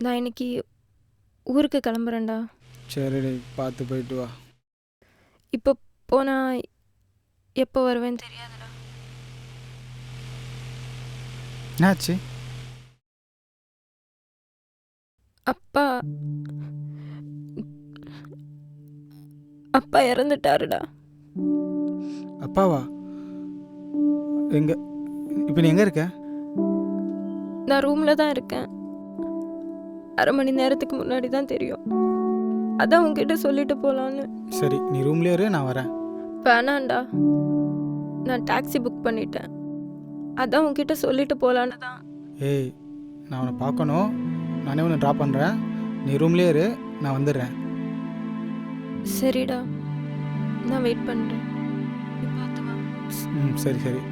நான் இன்னைக்கு ஊருக்கு கிளம்புறேன்டா. சரிடி, பார்த்து போயிட்டு வா. இப்போ போனா எப்போ வருவேன்னு தெரியாதுடா. என்னாச்சு? அப்பா அப்பா இறந்துட்டாருடா. அப்பாவா? எங்க? இப்போ நீ எங்கே இருக்க? நான் ரூமில் தான் இருக்கேன். அரை மணி நேரத்துக்கு முன்னாடி தான் தெரியும். அதான் உங்ககிட்ட சொல்லிட்டு போகலான்னு. சரி, நீ ரூம்லேயே இரு, நான் வரேன். வேணாண்டா, நான் டாக்ஸி புக் பண்ணிட்டேன். அதான் உங்ககிட்ட சொல்லிட்டு போகலான்னு தான். ஏய், நான் உன்னை பார்க்கணும். நானே உன்னை ட்ராப் பண்ணுறேன். நீ ரூம்லேயே இரு, நான் வந்துடுறேன். சரிடா, நான் வெயிட் பண்ணுறேன். நீ பார்த்து வா. சரி சரி.